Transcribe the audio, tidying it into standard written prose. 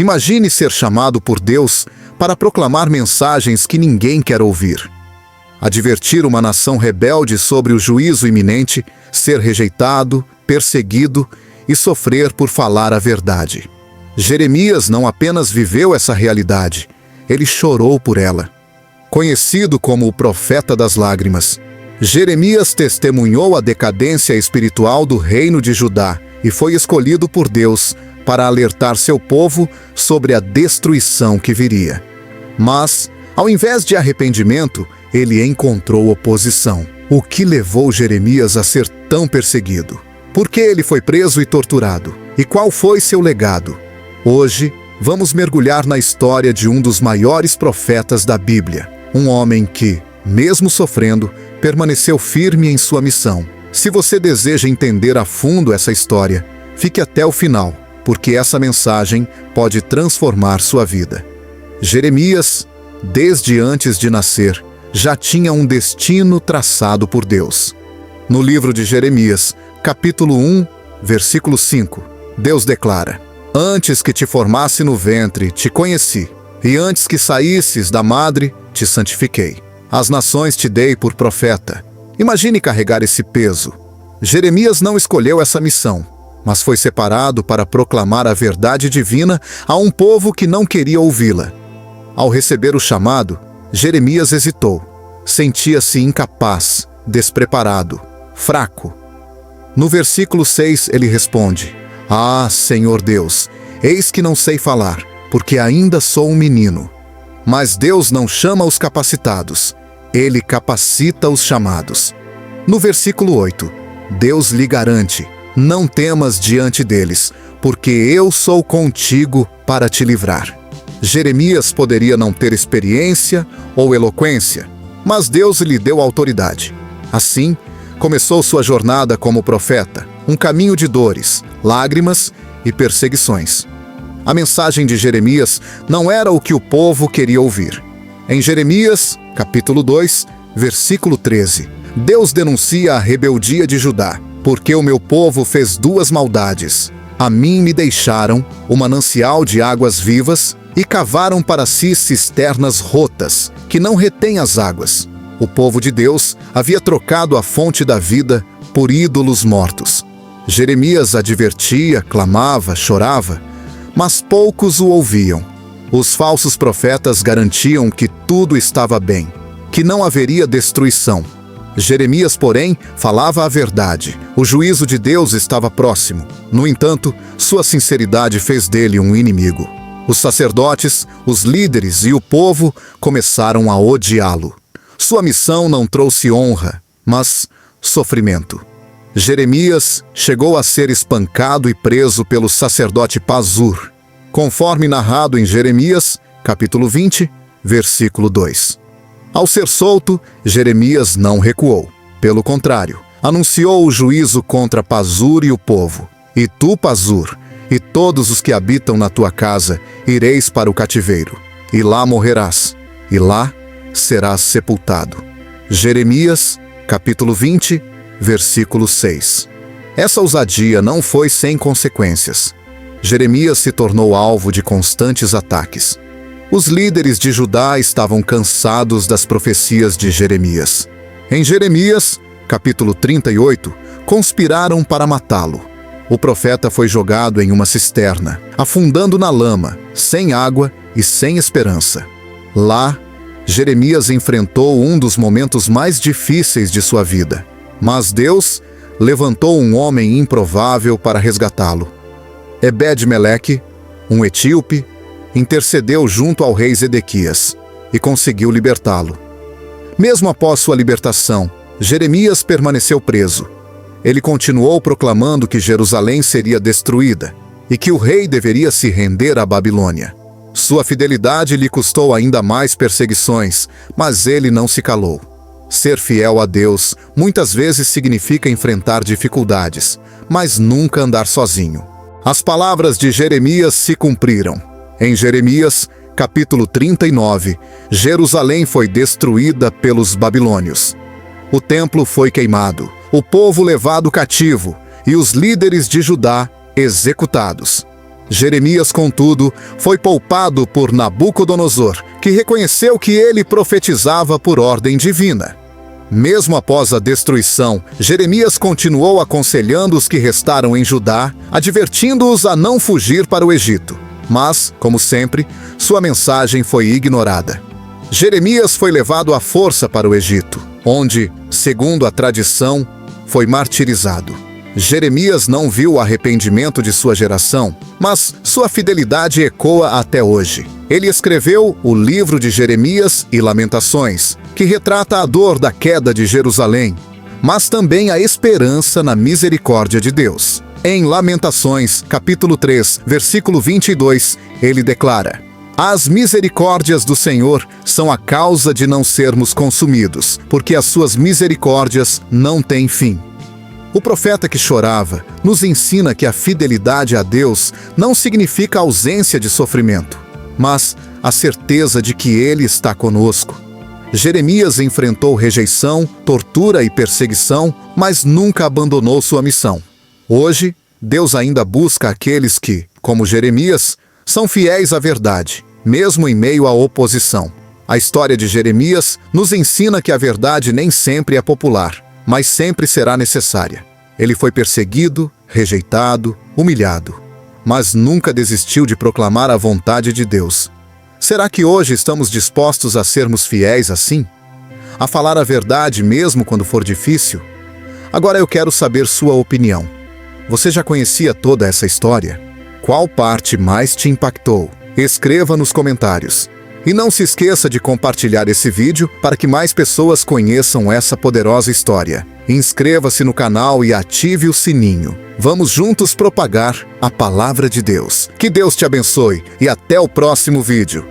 Imagine ser chamado por Deus para proclamar mensagens que ninguém quer ouvir. Advertir uma nação rebelde sobre o juízo iminente, ser rejeitado, perseguido e sofrer por falar a verdade. Jeremias não apenas viveu essa realidade, ele chorou por ela. Conhecido como o profeta das lágrimas, Jeremias testemunhou a decadência espiritual do reino de Judá e foi escolhido por Deus para alertar seu povo sobre a destruição que viria. Mas, ao invés de arrependimento, ele encontrou oposição. O que levou Jeremias a ser tão perseguido? Por que ele foi preso e torturado? E qual foi seu legado? Hoje, vamos mergulhar na história de um dos maiores profetas da Bíblia. Um homem que, mesmo sofrendo, permaneceu firme em sua missão. Se você deseja entender a fundo essa história, fique até o final, porque essa mensagem pode transformar sua vida. Jeremias, desde antes de nascer, já tinha um destino traçado por Deus. No livro de Jeremias, capítulo 1, versículo 5, Deus declara: Antes que te formasse no ventre, te conheci, e antes que saísses da madre, te santifiquei. As nações te dei por profeta. Imagine carregar esse peso. Jeremias não escolheu essa missão, mas foi separado para proclamar a verdade divina a um povo que não queria ouvi-la. Ao receber o chamado, Jeremias hesitou. Sentia-se incapaz, despreparado, fraco. No versículo 6 ele responde: Ah, Senhor Deus, eis que não sei falar, porque ainda sou um menino. Mas Deus não chama os capacitados, Ele capacita os chamados. No versículo 8, Deus lhe garante: Não temas diante deles, porque eu sou contigo para te livrar. Jeremias poderia não ter experiência ou eloquência, mas Deus lhe deu autoridade. Assim, começou sua jornada como profeta, um caminho de dores, lágrimas e perseguições. A mensagem de Jeremias não era o que o povo queria ouvir. Em Jeremias, capítulo 2, versículo 13, Deus denuncia a rebeldia de Judá, porque o meu povo fez duas maldades. A mim me deixaram o manancial de águas vivas e cavaram para si cisternas rotas, que não retêm as águas. O povo de Deus havia trocado a fonte da vida por ídolos mortos. Jeremias advertia, clamava, chorava, mas poucos o ouviam. Os falsos profetas garantiam que tudo estava bem, que não haveria destruição. Jeremias, porém, falava a verdade. O juízo de Deus estava próximo. No entanto, sua sinceridade fez dele um inimigo. Os sacerdotes, os líderes e o povo começaram a odiá-lo. Sua missão não trouxe honra, mas sofrimento. Jeremias chegou a ser espancado e preso pelo sacerdote Pazur, conforme narrado em Jeremias, capítulo 20, versículo 2. Ao ser solto, Jeremias não recuou. Pelo contrário, anunciou o juízo contra Pazur e o povo. E tu, Pazur, e todos os que habitam na tua casa, ireis para o cativeiro, e lá morrerás, e lá serás sepultado. Jeremias, capítulo 20, versículo 6. Essa ousadia não foi sem consequências. Jeremias se tornou alvo de constantes ataques. Os líderes de Judá estavam cansados das profecias de Jeremias. Em Jeremias, capítulo 38, conspiraram para matá-lo. O profeta foi jogado em uma cisterna, afundando na lama, sem água e sem esperança. Lá, Jeremias enfrentou um dos momentos mais difíceis de sua vida. Mas Deus levantou um homem improvável para resgatá-lo. Ebed-Meleque, um etíope, intercedeu junto ao rei Zedequias e conseguiu libertá-lo. Mesmo após sua libertação, Jeremias permaneceu preso. Ele continuou proclamando que Jerusalém seria destruída e que o rei deveria se render à Babilônia. Sua fidelidade lhe custou ainda mais perseguições, mas ele não se calou. Ser fiel a Deus muitas vezes significa enfrentar dificuldades, mas nunca andar sozinho. As palavras de Jeremias se cumpriram. Em Jeremias, capítulo 39, Jerusalém foi destruída pelos babilônios. O templo foi queimado, o povo levado cativo e os líderes de Judá executados. Jeremias, contudo, foi poupado por Nabucodonosor, que reconheceu que ele profetizava por ordem divina. Mesmo após a destruição, Jeremias continuou aconselhando os que restaram em Judá, advertindo-os a não fugir para o Egito. Mas, como sempre, sua mensagem foi ignorada. Jeremias foi levado à força para o Egito, onde, segundo a tradição, foi martirizado. Jeremias não viu o arrependimento de sua geração, mas sua fidelidade ecoa até hoje. Ele escreveu o livro de Jeremias e Lamentações, que retrata a dor da queda de Jerusalém, mas também a esperança na misericórdia de Deus. Em Lamentações, capítulo 3, versículo 22, ele declara: "As misericórdias do Senhor são a causa de não sermos consumidos, porque as suas misericórdias não têm fim." O profeta que chorava nos ensina que a fidelidade a Deus não significa ausência de sofrimento, mas a certeza de que Ele está conosco. Jeremias enfrentou rejeição, tortura e perseguição, mas nunca abandonou sua missão. Hoje, Deus ainda busca aqueles que, como Jeremias, são fiéis à verdade, mesmo em meio à oposição. A história de Jeremias nos ensina que a verdade nem sempre é popular, mas sempre será necessária. Ele foi perseguido, rejeitado, humilhado, mas nunca desistiu de proclamar a vontade de Deus. Será que hoje estamos dispostos a sermos fiéis assim? A falar a verdade mesmo quando for difícil? Agora eu quero saber sua opinião. Você já conhecia toda essa história? Qual parte mais te impactou? Escreva nos comentários. E não se esqueça de compartilhar esse vídeo para que mais pessoas conheçam essa poderosa história. Inscreva-se no canal e ative o sininho. Vamos juntos propagar a palavra de Deus. Que Deus te abençoe e até o próximo vídeo.